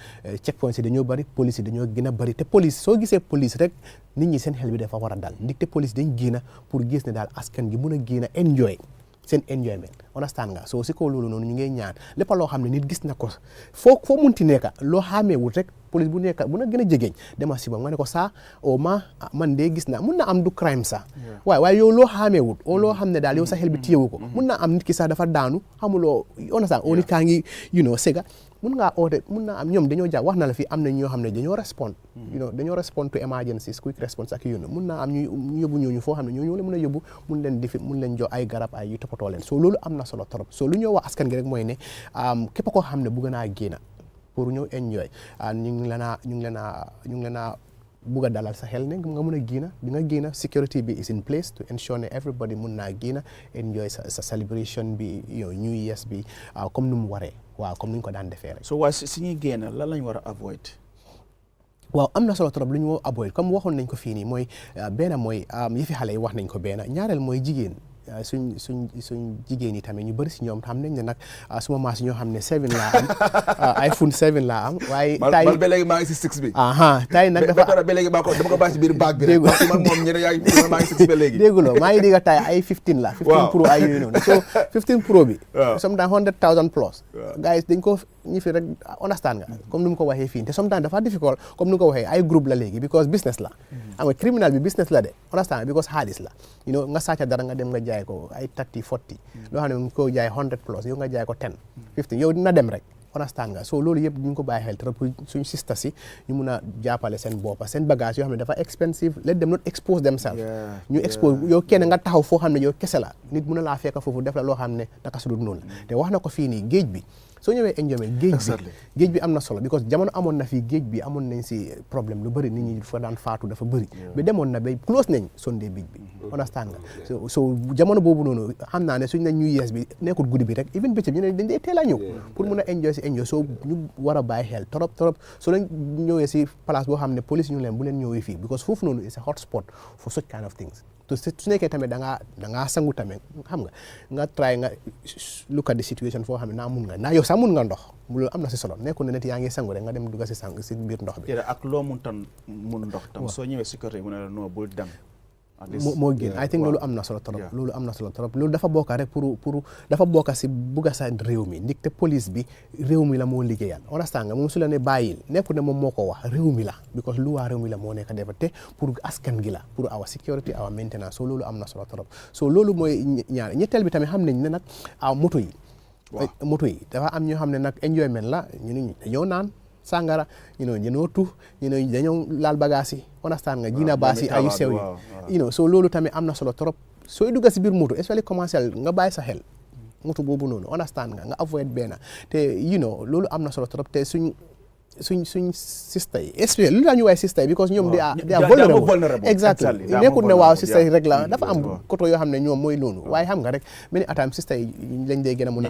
checkpoint si dañoo bëri police yi dañoo gën a bëri te police soo gisee police rek nit ñi seen xel bi dafa war a dal ndig te police dañ génn pour gis ne daal askan gi mun a génn enjoy seen enjoyment understand nga so si kaw loolu noonu ñu ngay ñaan lépp loo xam ne nit gis na ko foo munti nekka loo xaamee wut rek police bu nekka bu na gën a jegeñ dema si moom nga ne ko saa man de gis naa mun na am du crime sax waaye yow loo xaamee wut o loo xam ne daal yow sa xel bi téyewu ko mun na am nit ki sax dafa daanu xamuloo understand o nit kaa ngi sega mun ngaa oote mun naa am ñoom dañoo wax na la fi am na ñoo xam ne dañoo respond dañoo respond to emergencies quick response ak yooyu mun naa am ñu yóbbu ñooñu foo xam ne ñooñu la mun a yóbbu mun leen jox ay garab ay yu toppatoo leen so loolu am na solo trop so lu ñoo wax askan gi rek mooy ne képp koo xam ne bëgg naa génn pour ñëw enjoy ñu ngi leen a bugg a dalal sa xel ne nga mun a génn security bi is in place to ensure ne everybody mun naa génn enjoy sa celebration bi New Year's bi comme nu mu waree waaw comme ni ñu ko daan defee rek. so waaye si ñuy génn lan lañ war a avoid. waaw am na solo trop lu ñu avoid comme waxoon nañ ko fii nii mooy benn mooy yëfi xale yi wax nañ ko benn ñaareel mooy jigéen. suñ jigéen yi tamit ñu bëri si ñoom xam nañ ne nag suma maas ñoo xam ne 7 laa am iPhone 7 laa am waaye tay ba léegi maa ngi si 6 bi tay nag dafa ba léegi dama ko bàyyi si biir baag bi rek man moom ñene yaa ngi maa ngi si 6 ba léegi dégguloo maa ngi digga tay ay 15 la 15 pro ay yooyu noonu so 15 pro bi sometimes 100,000 plus guys dañ ko ñi fi rek understand nga comme ni mu ko waxee fii te sometimes dafa difficult comme ni mu ko waxee ay groupe la léegi because business la xam nga criminal bi business la de understand because xaalis la nga sàcca dara nga dem nga jaay ko ay 30 40 loo xam ne nga ko jaay 100 plus yow nga jaay ko 10 15 yow dina dem rek understand nga so loolu yëpp ñu ngi ko bàyyi xel trop suñu sista si ñu mun a jàppale seen boppa seen bagage yoo xam ne dafa expensive let them not expose themselves ñu expose yow kenn nga taxaw foo xam ne yow kese la nit mun a laa fekk foofu def la loo xam ne naka su dul noonu la te wax na ko fii nii géej bi soo ñëwee enjoyment géej bi am na solo because jamono amoon na fii géej bi amoon nañ si problème lu bëri nit ñi fa daan faatu dafa bëri ba demoon na ba close nañ Sunday beach bi understand nga so jamono boobu noonu xam naa ne suñ na New Year's bi nekkul guddi bi rek even bëccëg ñu ne dañ dee teel a ñëw pour mun a enjoy soo ñu war a bàyyi xel trop soo leen ñëwee si place boo xam ne police ñu leen bu leen ñëwee fii because foofu noonu is a hot spot for such kind of things su nekkee tamit da ngaa sangu tamit xam nga try nga look at the situation foo xam ne naa yow sax mun nga ndox loolu am na si solo nekkul ne nit yaa ngi sangu rek nga dem dugga si biir ndox bi ak loo mun ndox tam soo ñëwee sécurité mu ne la non bul dem moo gën I think loolu am na solo trop loolu dafa bokka rek pour dafa bokka si bugga sa réew mi ndik te police bi réew mi la moo liggéeyal understand nga moom su la ne bàyyil nekkul ne moom moo ko wax réew mi la because lu waa réew mi la moo nekk defa te pour askan gi la pour our security our maintenance so loolu am na solo trop so loolu mooy ñaar ñetteel bi tamit xam nañ ne nag moto yi dafa am ñoo xam ne nag enjoyment la ñu dañoo naan sangara dañoo tux dañoo laal bagage yi understand nga jina baas yi ayu sew yi so loolu tamit am na solo trop sooy dugga si biir moto especially commercial nga bàyyi sa xel moto boobu noonu understand nga avoid benn te loolu am na solo trop te suñ sista yi especially lu la ñu waay sista yi because ñoom they are vulnerable exactly nekkul ne waaw sista yi rek la dafa am koto yoo xam ne ñoom mooy loolu waaye xam nga rek many atam sista yi lañ dee gën a mun a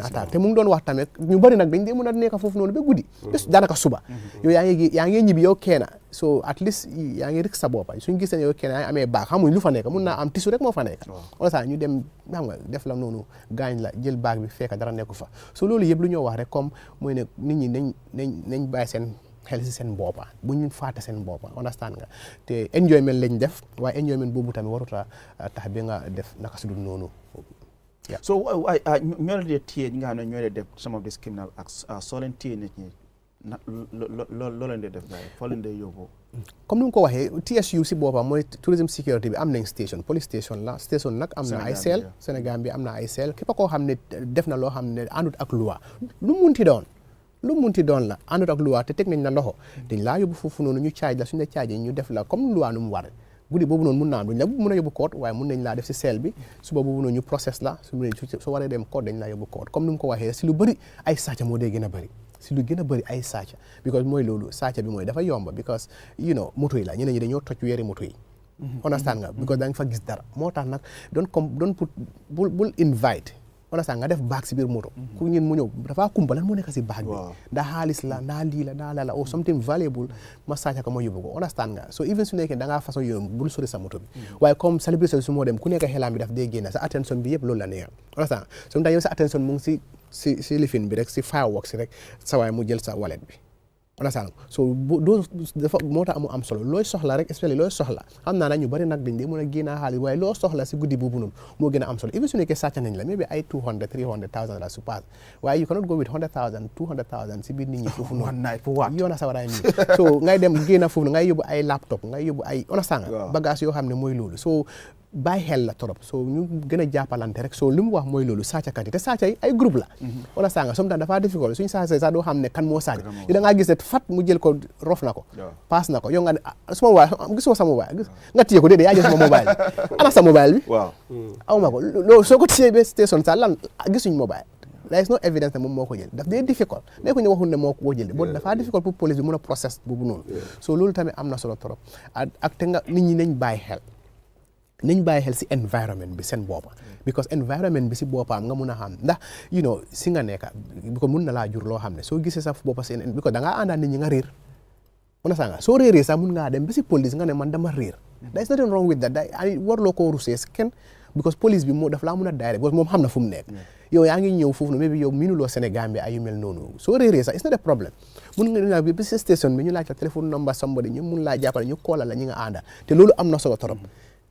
attaque te mu ngi doon wax tamit ñu bëri nag dañ dee mun a nekk foofu noonu ba guddi bés daanaka suba yow yaa ngi ñibbi yow kenn so at least yaa ngi rek sa boppa suñ gisee yow kenn yaa ngi amee baag xamuñ lu fa nekk mun naa am tisu rek moo fa nekk wala sax ñu dem xam nga def la noonu gaañ la jël baag bi fekk dara nekku fa so loolu yëpp lu ñoo wax rek comme mooy ne nit ñi nañ bàyyi seen xel si seen boppa bu ñu fàtte seen boppa understand nga te enjoyment lañ def waaye enjoyment boobu tamit waruta tax bi nga def naka su dul noonu so ñoo leen di téye ñi nga xam ne ñoo leen def some of these criminal acts soo leen téye nit ñi loo leen di def gars yi foo leen di yóbbu comme ni nga ko waxee TSU si boppam mooy tourism security bi am nañ station police station la station nag am na ay seel Sénégal bi am na ay seel képp koo xam ne def na loo xam ne àndut ak loi lu munti doon lu munti doon la àndut ak loi te teg nañ la loxo dañ laa yóbbu foofu noonu ñu charge la suñu la charge ñu def la comme loi nu mu war guddi boobu noonu mun naa am duñ la mën a yóbbu court waaye mun nañ laa def si seel bi suba boobu noonu ñu process la soo waree dem court dañ laa yóbbu court comme ni mu ko waxee si lu bëri ay sàcca moo dee gën a bëri si lu gën a bëri ay sàcca because mooy loolu sàcca bi mooy dafa yomba because moto yi la ñeneen ñi dañoo toj weeri moto yi understand nga because da nga fa gis dara moo tax nag doon put bul invite understand nga def baag si biir moto ku ñun mu ñëw dafa kumpa lan moo nekk si baag bi ndaa xaalis la ndaa lii la ndaa la or something valuable ma sàcca ko ma yóbbu ko understand nga so even su nekkee da ngaa façon yoon bul sori sa moto bi waaye comme celebration su moo dem ku nekk xelam bi daf dee génn sa attention bi yëpp loolu la neex understand so yow sa attention mu ngi si lifin bi rek si fireworks si rek sa waay mu jël sa wallet bi understand so dafa moo tax mu am solo looy soxla rek especially looy soxla xam naa ñu bari nag dañ dee mën a génn xaalis waaye loo soxla si guddi boobu noonu moo gën a am solo even su nekkee sàcc nañ la maybe ay 200 300,000 la su pass waaye you cannot go with 100,000 200,000 si biir nit ñi foofu noonu one night for what yoona sa waraay nii so ngay dem génn foofu ngay yóbbu ay laptop ngay yóbbu ay understand bagage yoo xam ne mooy loolu so bàyyi xel la trop so ñu gën a jàppalante rek so li mu wax mooy loolu sàccakat yi te sàcca yi ay groupe la wala sànga sometimes dafa difficult suñu sàcca sax doo xam ne kan moo sàcc yi da ngaa gis ne fat mu jël ko rof na ko paas na ko yow nga ne suma mobile gisoo sa mobile nga téye ko déedéet yaa jël sama mobile bi ana sa mobile bi aw ma ko loolu soo ko téye ba station sax lan gisuñ mobile there is no evidence ne moom moo ko jël daf dee difficult nekku ñu waxul ne moo ko jël boo dafa difficult pour police bi mën a process boobu noonu so loolu tamit am na solo trop ak te nga nit ñi nañ bàyyi xel si environment bi seen boppa because environment bi si boppam nga mun a xam ndax si nga nekka because mun na laa jur loo xam ne soo gisee sa boppa si because da ngaa àndaan nit ñi nga réer mën na soo réeree sax mun ngaa dem ba si police nga ne man dama réer there is nothing wrong with that warloo koo rusee kenn because police bi moo daf laa mun a direct because moom xam na fu mu nekk yow yaa ngi ñëw foofu noonu maybe yow miinuloo Sénégal bi ay yu mel noonu soo réeree sax it's not a problem mun nga bi si station bi ñu laaj la téléphone number somebody ñu mun laa jàppale ñu call la ñi nga ànda te loolu am na solo trop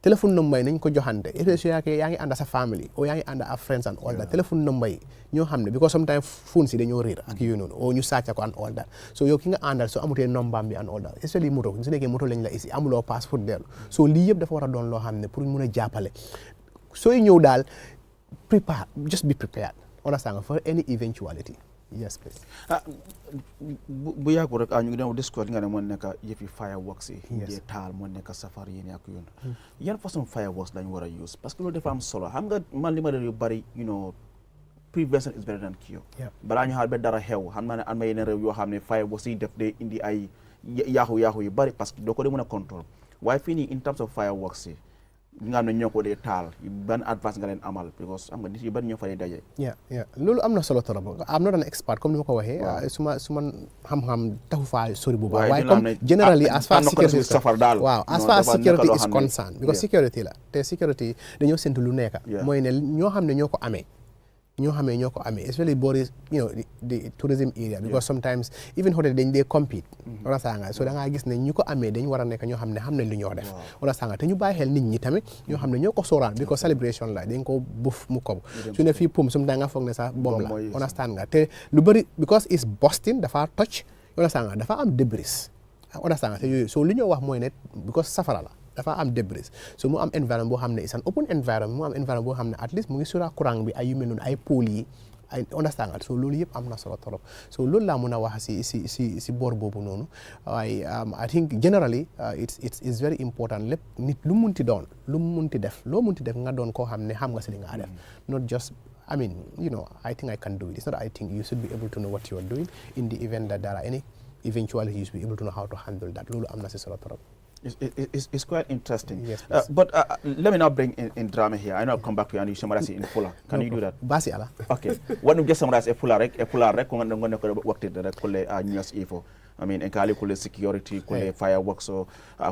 téléphone number yi nañ ko joxante especially yaa ngi ànda sa family o yaa ngi ànda ak friends and all that téléphone number yi ñoo xam ne because sometimes phone si dañoo réer ak yooyu noonu o ñu sàcca ko and all that so yow ki nga àndal soo amutee number bi and all that especially moto su nekkee moto lañ la isi amuloo pass pour dellu so lii yëpp dafa war a doon loo xam ne pour mun a jàppale sooy ñëw daal just be prepared understand for any eventuality yes please bu yàggul rek ñu ngi doon discuss nga ne moo nekk yëfi fireworks yi dee taal moo nekk safari yi ak yoon yan façon fireworks lañ war a use parce que loolu dafa am solo xam nga man li ma yu bari prevention is better than cure balaa ñu xaar ba dara xew xam naa ne am na yeneen réew yoo xam ne fireworks yi def dee indi ay yaaxu yu bari parce que doo ko dee mën a contrôle waaye fii nii in terms of fireworks yi nga xam ne ñoo ko dee taal ban advice nga leen amal because am nga nit yi bari ñoo fa dee daje loolu am na solo trop am not an expert comme ni ma ko waxee suma xam-xam taxu faa sori bu baax waaye comme generally as far as security is concerned because security la te security dañoo séntu lu nekk mooy ne ñoo xam ne ñoo ko amee especially boori the tourism area because sometimes even hotel dañ dee compete wala sanga so da ngaa gis ne ñu ko amee dañ war a nekk ñoo xam ne xam ne lu ñoo def wala sanga te ñu bàyyi xel nit ñi tamit ñoo xam ne ñoo ko sooraan because celebration la dañ ko buf mu kob su ne fii pum sum da nga foog ne sax bom la understand nga te lu bëri because is Boston dafa toj wala sanga dafa am débris wala sanga te yooyu so li ñoo wax mooy ne because safara la dafa am débris so mu am environnement boo xam ne is an open environment mu am environnement boo xam ne at least mu ngi sura courant bi ay yu mel noonu ay pôles yi ay understand nga so loolu yëpp am na solo trop so loolu laa mun a wax si boor boobu noonu waaye I think generally it's very important lépp nit lu munti doon lu munti def loo munti def nga doon koo xam ne xam nga si li nga def not just I mean I think I can do it it's not I think you should be able to know what you are doing in the event that there are any eventualities you should be able to know how to handle that loolu am na si solo trop. It's quite interesting. Yes, but let me now bring in drama here. I know I'll come back to you and you summarize it in fuller. Can you do that? Basi ala. Okay. What you just summarize a fuller rek kung ano work it rek kule news info. I mean, enkali kule security, kule fireworks, so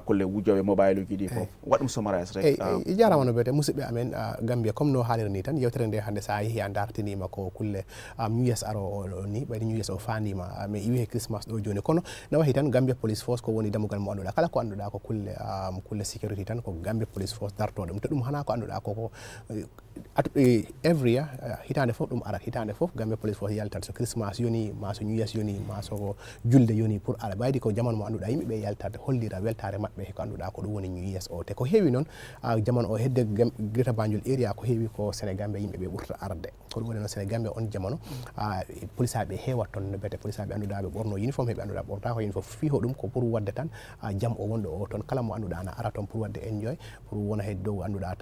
kule wujawe mobile gidi fo. What summarize rek? Ijara wano bete musibe amen Gambia comme no halir ni tan yewtere hande sa hi andartini mako kule US aro ni bari US o fani ma me iwe Christmas do joni kono na wahi tan Gambia Police Force ko woni damugal mo anduda kala ko anduda ko kulle security tan ko Gambia Police Force darto dum to dum hana ko anduda ko every year hitande fof dum ara hitande fof Gambia Police Force yaltan so Christmas yoni ma so New Year's yoni ma so julde yoni woni pour ala baydi ko jamanu mo anduɗa yimɓe ɓe yaltade hollira weltare maɓɓe ko anduɗa ko ɗum woni New Year's o te ko heewi noon jamanu o hedde Greater Banjul area ko heewi ko Sénégal yimɓe ɓe ɓurta arde ko ɗum woni noon Sénégal on jamanu police ɓe heewat toon no bete police ɓe anduɗa ɓe ɓorno uniforme heɓe anduɗa ɓorta ko uniforme fiho ɗum ko pour wadde tan jam o wonɗo o toon kala mo anduɗa ana ara toon pour wadde enjoy pour wona he dow anduɗa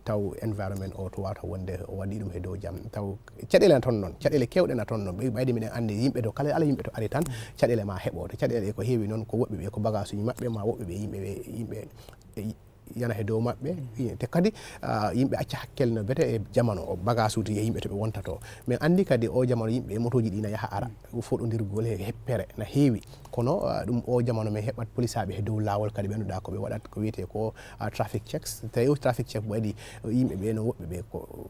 taw environment o to wata wonde o waɗi ɗum he dow jam taw caɗele toon noon caɗele kewɗe na toon noon ɓayde miɗen andi yimɓe to kala ala yimɓe to ari tan caɗele ma heɓote caɗele ko heewi noon ko woɓɓe ɓe ko bagage uji maɓɓe ma woɓɓe ɓe yimɓe yana he dow maɓɓe te kadi yimɓe acca hakkelle no bete e jamanu o bagage uji e yimɓe to ɓe wontato min andi kadi o jamanu yimɓe motoji ɗi na yaaha ara foɗodirgol e heppere na heewi kono ɗum o jamanu min heɓat police aɓe he dow lawol kadi ɓe anduɗa ko ɓe waɗat ko wiyete ko traffic checks tawi traffic check waɗi yimɓe ɓe no woɓɓe ɓe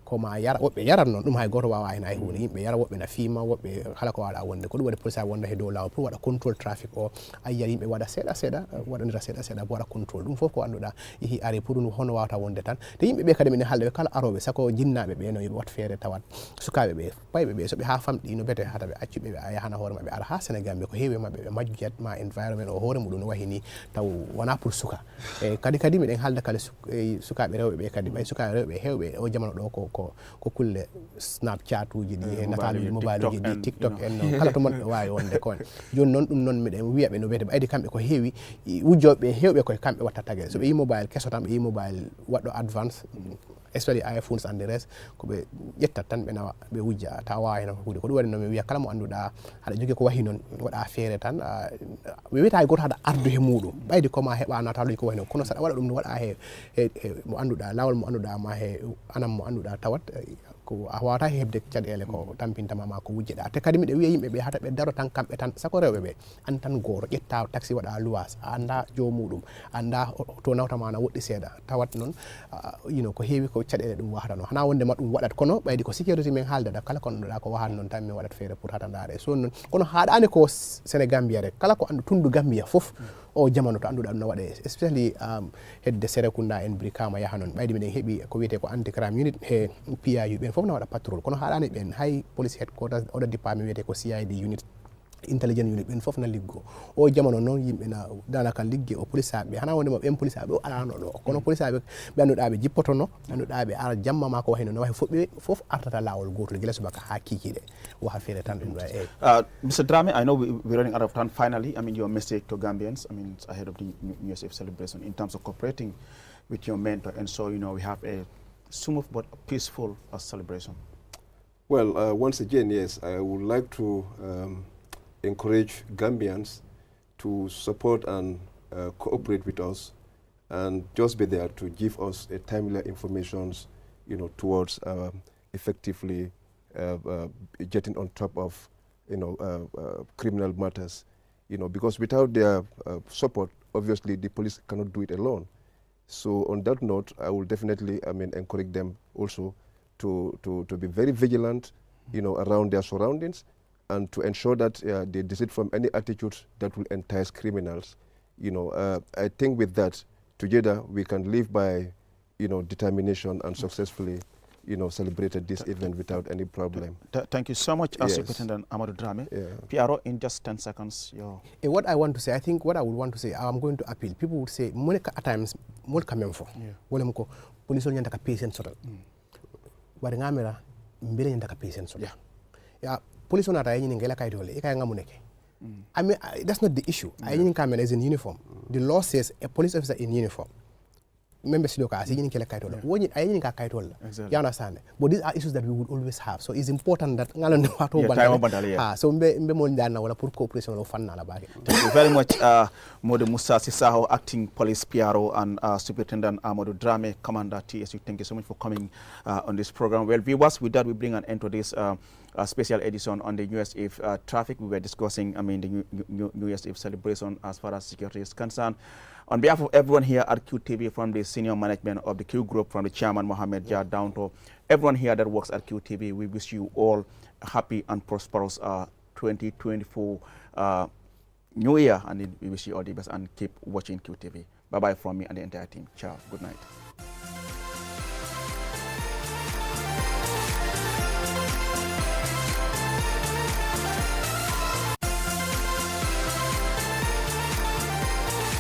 koma yara woɓɓe yarat noon ɗum hay goto wawa hen hay hunde yimɓe yara woɓɓe na fiima woɓɓe hala ko waɗa wonde ko ɗum waɗi police aɓe wonda he dow lawol pour waɗa contrôle traffic o ayiya yimɓe waɗa seeɗa seeɗa waɗanira seeɗa seeɗa bo waɗa contrôle ɗum foof ko anduɗa yeehi ari pour ɗum hono wawata wonde tan te yimɓe ɓe kadi minen haalde ɓe kala aroɓe sako jinnaɓe ɓe no yoɓe wat feere tawat sukaɓe ɓe payɓe ɓe soɓe ha famɗi no bete hata ɓe accuɓe ɓe a yahana hoore mabɓe ara ha Sénégal ɓe ko heewi mabɓe ɓe majjat ma environment o hoore muɗum no wayi ni taw wona pour suka e kadi miɗen haalda kala sukaɓe rewɓe ɓe kadi ɓay sukaɓe rewɓe hewɓe o jamanu ɗo ko kulle Snapchat uji ɗi e nataluji mobile uji ɗi TikTok en no kala to monɓe wawi wonde kon joni noon ɗum noon miɗen wiyaɓe no wiyete ɓayde kamɓe ko heewi wujjoɓe hewɓe koye kamɓe watta taggue soɓe yi mobile kesso tan ɓe yi mobile waɗɗo advance especially iPhones and the rest ko ɓe ƴettat tan ɓe nawa ɓe wujja ta wawa hen huude ko ɗum waɗi noon mi wiya kala mo anduɗa haɗa jogui ko wahi noon waɗa feere tan mi wiyata goto haɗa ardu he muɗum ɓayde koma heɓa nataluji ko wahi noon kono saɗa waɗa ɗum waɗa he mo anduɗa lawol mo anduɗa ma he anam mo anduɗa tawat ko a wawata hebde caɗele ko tampintama ma ko wujjeɗa te kadi miɗe wiya yimɓe ɓe hata ɓe daro tan kamɓe tan sako rewɓe ɓe an tan goto ƴetta taxi waɗa luwas a anda jomuɗum anda to nawtama na woɗɗi seeɗa tawat noon ko heewi ko caɗele ɗum wahata noon hana wondema ɗum waɗat kono ɓaydi ko sécurité min haaldata kala ko anduɗa ko wahat noon tan min waɗat feere pour hata ndaare so noon kono haɗani ko Sénégambia rek kala ko andu tundu Gambia foof o jamanu to anduɗa ɗum no waɗe especially hedde Serekunda en Brikama yaha noon ɓaydi miɗen heeɓi ko wiyete ko anti crime unit he PIU ɓen foof no waɗa patrol kono haɗani ɓen hay police headquarters oɗo départment wiyete ko CID unit intelligence unit ɓen foof na liggo o jamanu noon yimɓe na danaka ligge o police aɓe hana wondema ɓen police aɓe o alano ɗo kono police aɓe ɓe anduɗa ɓe jippotono anduɗa ɓe ara jamma ma ko wayi no wayi foɓɓe foof artata lawol gotol guila subaka ha kikiɗe waha feere tan ɗum ɗo Mr. Drame, I know we're running out of time. Finally, I mean, your message to Gambians, I mean, ahead of the New Year's Eve celebration in terms of cooperating with your mentor, and so, we have a smooth but peaceful celebration. Well, once again, yes, I would like to encourage Gambians to support and cooperate with us and just be there to give us a timely information, towards effectively getting on top of, criminal matters, because without their support, obviously the police cannot do it alone. So on that note, I will definitely, encourage them also to be very vigilant, around their surroundings, and to ensure that they desist from any attitudes that will entice criminals. I think with that, together we can live by, determination and successfully, celebrated this event without any problem. Thank you so much, Superintendent Amadou Drame. Piaro, in just 10 seconds. What I want to say, I think what I would want to say, I'm going to appeal. People would say, at times, more coming for. Well, police only have patient sort of. But in Amera, million patient sort of. Yeah, police only have any ngela kaitole. Eka ngamuneke. I mean, that's not the issue. I mean, camera is in uniform. The law says a police officer in uniform. Members look at you understand, but these are issues that we would always have, so it's important that so thank you very much, Mode Musa Sisaho, acting police PRO, and Superintendent Amadou Drame, Commander TSU. Thank you so much for coming on this program. Well, viewers, with that we bring an end to this special edition on the New Year's Eve traffic. We were discussing, the New Year's Eve celebration as far as security is concerned. On behalf of everyone here at QTV, from the senior management of the Q Group, from the chairman Mohammed Jah down to everyone here that works at QTV, we wish you all a happy and prosperous 2024 New Year, and we wish you all the best and keep watching QTV. Bye-bye from me and the entire team. Ciao. Good night.